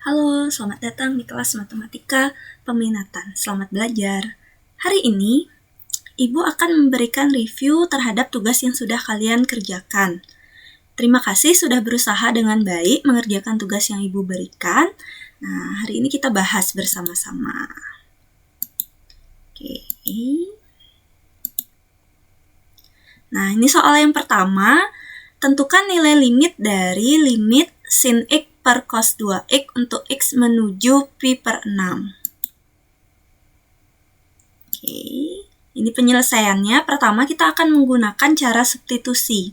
Halo, selamat datang di kelas Matematika Peminatan. Selamat belajar. Hari ini, Ibu akan memberikan review terhadap tugas yang sudah kalian kerjakan. Terima kasih sudah berusaha dengan baik mengerjakan tugas yang Ibu berikan. Nah, hari ini kita bahas bersama-sama. Oke. Nah, ini soal yang pertama. Tentukan nilai limit dari limit sin X per cos 2X untuk X menuju pi per 6. Oke, ini penyelesaiannya. Pertama kita akan menggunakan cara substitusi.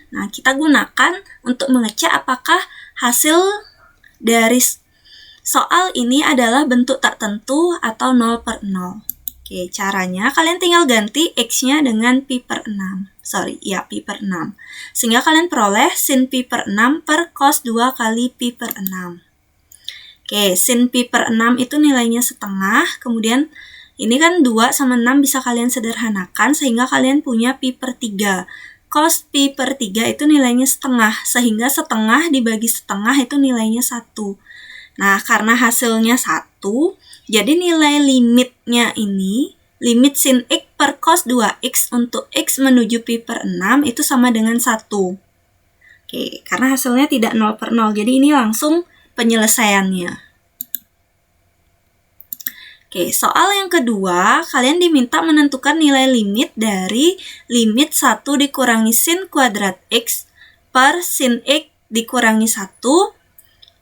Nah, kita gunakan untuk mengecek apakah hasil dari soal ini adalah bentuk tak tentu atau 0 per 0. Oke, caranya kalian tinggal ganti X-nya dengan pi per 6. Pi per 6. Sehingga kalian peroleh sin pi per 6 per cos 2 kali pi per 6. Oke, sin pi per 6 itu nilainya setengah. Kemudian ini kan 2 sama 6 bisa kalian sederhanakan sehingga kalian punya pi per 3. Cos pi per 3 itu nilainya setengah. Sehingga setengah dibagi setengah itu nilainya 1. Nah, karena hasilnya 1, jadi nilai limitnya ini, limit sin X per cos 2X untuk X menuju pi per 6 itu sama dengan 1. Oke, karena hasilnya tidak 0 per 0, jadi ini langsung penyelesaiannya. Oke, soal yang kedua, kalian diminta menentukan nilai limit dari limit 1 dikurangi sin kuadrat X per sin X dikurangi 1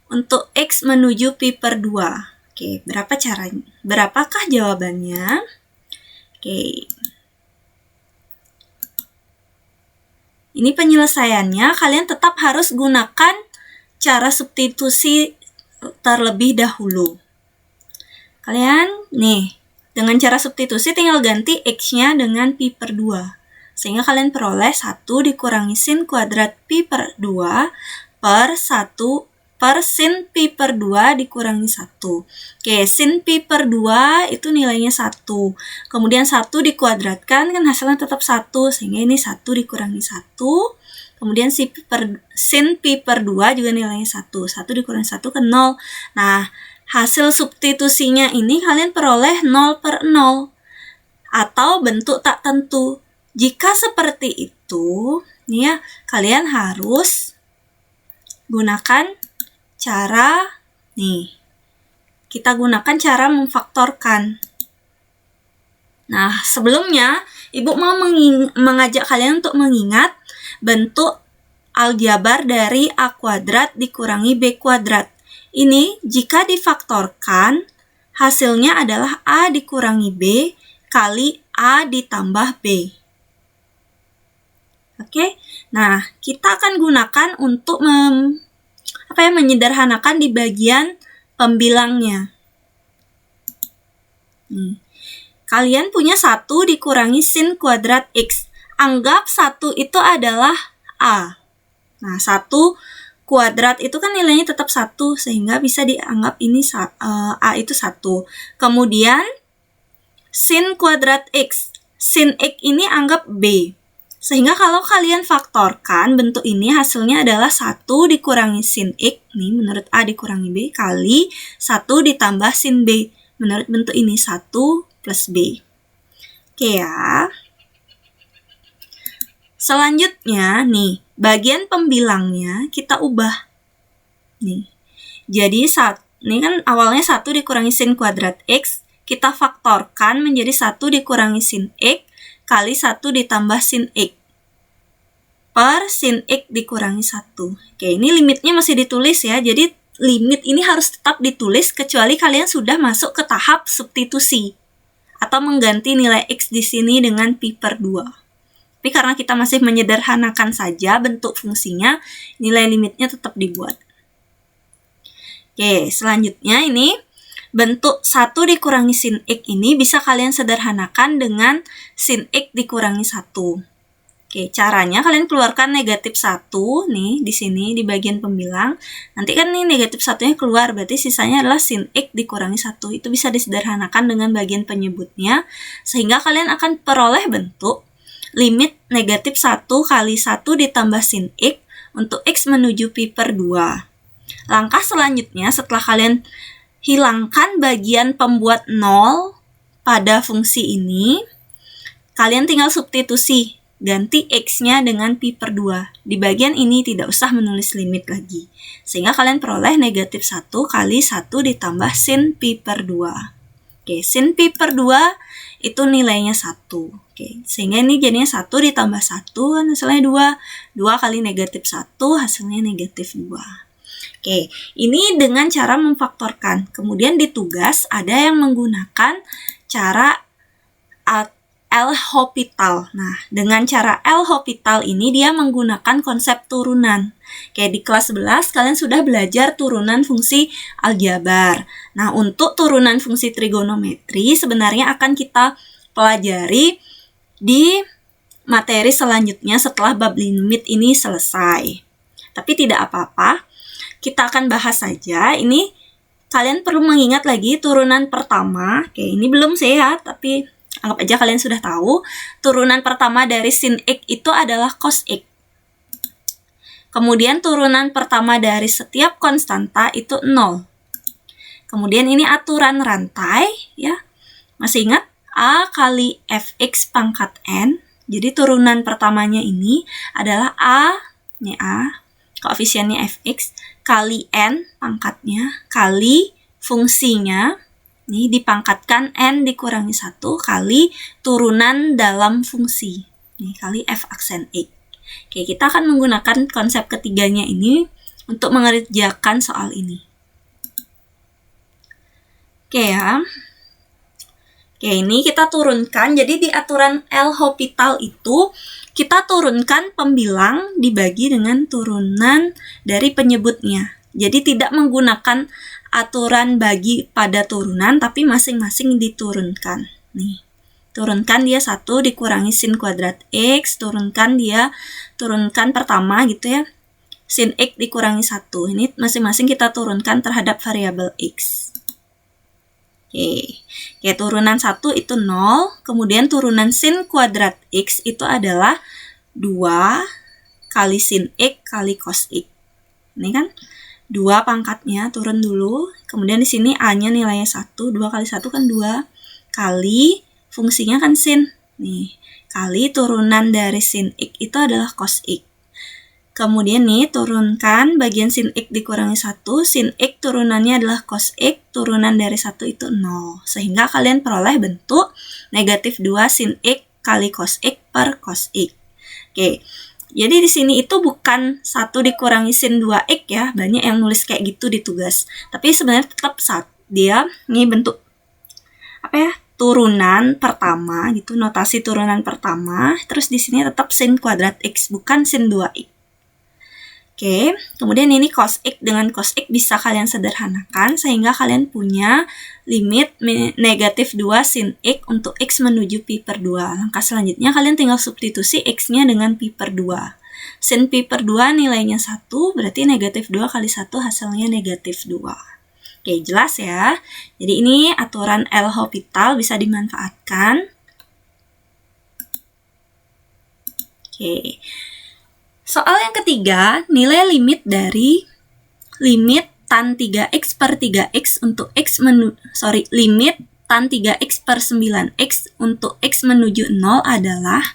untuk X menuju pi per 2. Oke, berapa caranya? Berapakah jawabannya? Oke. Ini penyelesaiannya, kalian tetap harus gunakan cara substitusi terlebih dahulu. Kalian, dengan cara substitusi tinggal ganti X-nya dengan pi per 2. Sehingga kalian peroleh 1 dikurangi sin kuadrat pi per 2 per 1 per sin pi per 2 dikurangi 1. Oke, sin pi per 2 itu nilainya 1. Kemudian 1 dikuadratkan, kan hasilnya tetap 1. Sehingga ini 1 dikurangi 1. Kemudian sin pi per 2 juga nilainya 1. 1 dikurangi 1 ke 0. Nah, hasil substitusinya ini kalian peroleh 0 per 0. Atau bentuk tak tentu. Jika seperti itu, kalian harus gunakan kita gunakan cara memfaktorkan. Nah, sebelumnya Ibu mau mengajak kalian untuk mengingat bentuk aljabar dari A kuadrat dikurangi B kuadrat. Ini jika difaktorkan, hasilnya adalah A dikurangi B kali A ditambah B. Oke, nah kita akan gunakan untuk menyederhanakan di bagian pembilangnya. Kalian punya 1 dikurangi sin kuadrat X. Anggap 1 itu adalah A. Nah, 1 kuadrat itu kan nilainya tetap 1, sehingga bisa dianggap ini A itu 1. Kemudian, sin kuadrat X. Sin X ini anggap B. Sehingga kalau kalian faktorkan bentuk ini hasilnya adalah 1 dikurangi sin X, menurut A dikurangi B, kali 1 ditambah sin B. Menurut bentuk ini 1 plus B. Oke ya. Selanjutnya, bagian pembilangnya kita ubah. Jadi, ini kan awalnya 1 dikurangi sin kuadrat X, kita faktorkan menjadi 1 dikurangi sin X, kali 1 ditambah sin X per sin X dikurangi 1. Oke, ini limitnya masih ditulis ya. Jadi limit ini harus tetap ditulis kecuali kalian sudah masuk ke tahap substitusi atau mengganti nilai X di sini dengan pi per 2. Tapi karena kita masih menyederhanakan saja bentuk fungsinya, nilai limitnya tetap dibuat. Oke, selanjutnya ini bentuk 1 dikurangi sin X ini bisa kalian sederhanakan dengan sin X dikurangi 1. Oke, caranya kalian keluarkan negatif 1 di sini di bagian pembilang. Nanti kan negatif 1-nya keluar, berarti sisanya adalah sin X dikurangi 1. Itu bisa disederhanakan dengan bagian penyebutnya, sehingga kalian akan peroleh bentuk limit negatif 1 kali 1 ditambah sin X untuk X menuju pi per 2. Langkah selanjutnya setelah kalian hilangkan bagian pembuat 0 pada fungsi ini, kalian tinggal substitusi, ganti X-nya dengan pi per 2. Di bagian ini tidak usah menulis limit lagi. Sehingga kalian peroleh negatif 1 kali 1 ditambah sin pi per 2. Oke, sin pi per 2 itu nilainya 1. Oke, sehingga ini jadinya 1 ditambah 1 kan hasilnya 2. 2 kali negatif 1 hasilnya negatif 2. Oke, ini dengan cara memfaktorkan. Kemudian di tugas ada yang menggunakan cara L'Hopital. Nah, dengan cara L'Hopital ini dia menggunakan konsep turunan. Kayak di kelas 11 kalian sudah belajar turunan fungsi aljabar. Nah, untuk turunan fungsi trigonometri sebenarnya akan kita pelajari di materi selanjutnya setelah bab limit ini selesai. Tapi tidak apa-apa, kita akan bahas saja. Ini kalian perlu mengingat lagi turunan pertama. Oke, ini belum sehat, tapi anggap aja kalian sudah tahu. Turunan pertama dari sin X itu adalah cos X. Kemudian turunan pertama dari setiap konstanta itu 0. Kemudian ini aturan rantai, ya. Masih ingat? A kali fx pangkat n. Jadi turunan pertamanya ini adalah ini A, koefisiennya fx, kali n pangkatnya, kali fungsinya, ini dipangkatkan n dikurangi 1 kali turunan dalam fungsi. Ini kali f aksen x. Oke, kita akan menggunakan konsep ketiganya ini untuk mengerjakan soal ini. Oke ya. Oke, ini kita turunkan. Jadi di aturan L'Hopital itu kita turunkan pembilang dibagi dengan turunan dari penyebutnya. Jadi tidak menggunakan aturan bagi pada turunan, tapi masing-masing diturunkan. Nih, turunkan dia 1 dikurangi sin kuadrat X, turunkan pertama gitu ya. Sin X dikurangi 1. Ini masing-masing kita turunkan terhadap variabel X. Oke, turunan 1 itu 0, kemudian turunan sin kuadrat X itu adalah 2 kali sin X kali cos X. Ini kan 2 pangkatnya turun dulu, kemudian di sini A-nya nilainya 1, 2 kali 1 kan 2, kali fungsinya kan sin. Nih, kali turunan dari sin X itu adalah cos X. Kemudian nih, turunkan bagian sin X dikurangi 1, sin X turunannya adalah cos X, turunan dari 1 itu 0. Sehingga kalian peroleh bentuk negatif 2 sin X kali cos X per cos X. Oke, jadi di sini itu bukan 1 dikurangi sin 2X ya, banyak yang nulis kayak gitu di tugas. Tapi sebenarnya tetap dia ini bentuk turunan pertama gitu, notasi turunan pertama, terus di sini tetap sin kuadrat X, bukan sin 2X. Oke, kemudian ini cos X dengan cos X bisa kalian sederhanakan sehingga kalian punya limit negatif 2 sin X untuk X menuju pi per 2. Langkah selanjutnya kalian tinggal substitusi X-nya dengan pi per 2. Sin pi per 2 nilainya 1, berarti negatif 2 kali 1 hasilnya negatif 2. Oke, jelas ya. Jadi ini aturan L'Hopital bisa dimanfaatkan. Oke. Soal yang ketiga, nilai limit dari limit tan 3x per 3x untuk limit tan 3x per 9x untuk x menuju 0 adalah.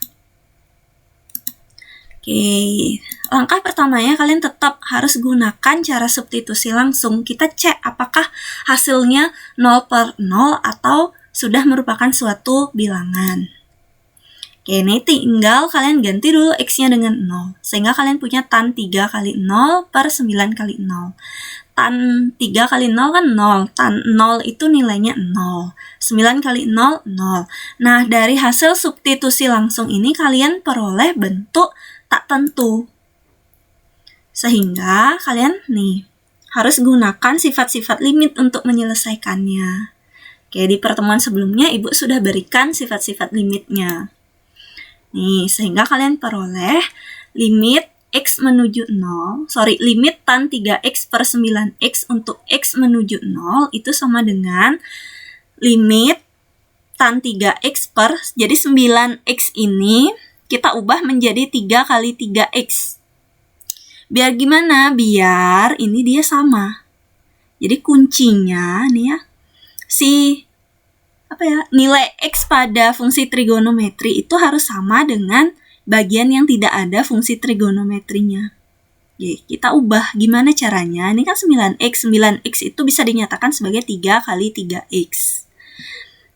Oke, langkah pertamanya kalian tetap harus gunakan cara substitusi langsung. Kita cek apakah hasilnya 0 per 0 atau sudah merupakan suatu bilangan. Oke, ini tinggal kalian ganti dulu X-nya dengan 0. Sehingga kalian punya tan 3 kali 0 per 9 kali 0. Tan 3 kali 0 kan 0. Tan 0 itu nilainya 0. 9 kali 0, 0. Nah, dari hasil substitusi langsung ini kalian peroleh bentuk tak tentu. Sehingga kalian nih harus gunakan sifat-sifat limit untuk menyelesaikannya. Oke, di pertemuan sebelumnya Ibu sudah berikan sifat-sifat limitnya. Nih, sehingga kalian peroleh limit X menuju 0, limit tan 3X per 9X untuk X menuju 0 itu sama dengan limit tan 3X per, jadi 9X ini kita ubah menjadi 3 kali 3X. Biar gimana? Biar ini dia sama. Jadi kuncinya nih ya, nilai X pada fungsi trigonometri itu harus sama dengan bagian yang tidak ada fungsi trigonometrinya. Oke, kita ubah gimana caranya? Ini kan 9X. 9X itu bisa dinyatakan sebagai 3 kali 3X.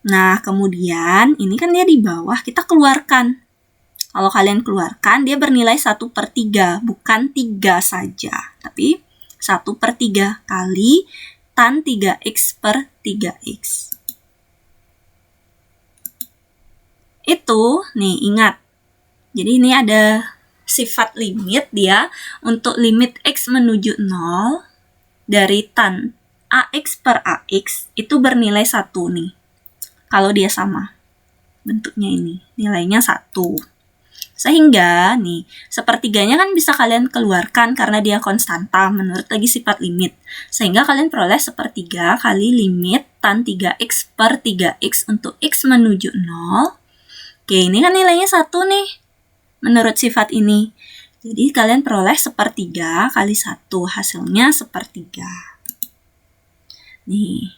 Nah, kemudian ini kan dia di bawah, kita keluarkan. Kalau kalian keluarkan, dia bernilai 1/3, bukan 3 saja. Tapi 1/3 kali tan 3X per 3X. Itu, nih ingat. Jadi ini ada sifat limit dia untuk limit X menuju 0 dari tan AX per AX itu bernilai 1 nih. Kalau dia sama bentuknya ini, nilainya 1. Sehingga nih, sepertiganya kan bisa kalian keluarkan karena dia konstanta menurut lagi sifat limit. Sehingga kalian peroleh 1/3 kali limit tan 3X per 3X untuk X menuju 0. Oke, ini kan nilainya 1 nih, menurut sifat ini. Jadi kalian peroleh 1/3 kali 1, hasilnya 1/3. Nih,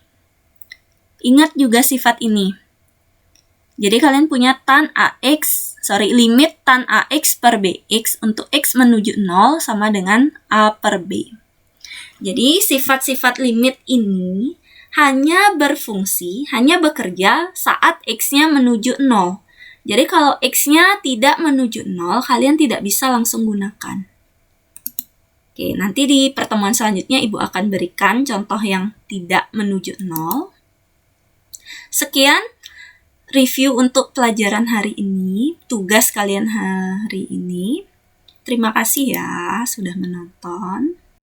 ingat juga sifat ini. Jadi kalian punya limit tan AX per BX untuk X menuju 0 sama dengan A per B. Jadi sifat-sifat limit ini hanya bekerja saat X-nya menuju 0. Jadi kalau X-nya tidak menuju 0, kalian tidak bisa langsung gunakan. Oke, nanti di pertemuan selanjutnya Ibu akan berikan contoh yang tidak menuju 0. Sekian review untuk pelajaran hari ini, tugas kalian hari ini. Terima kasih ya sudah menonton.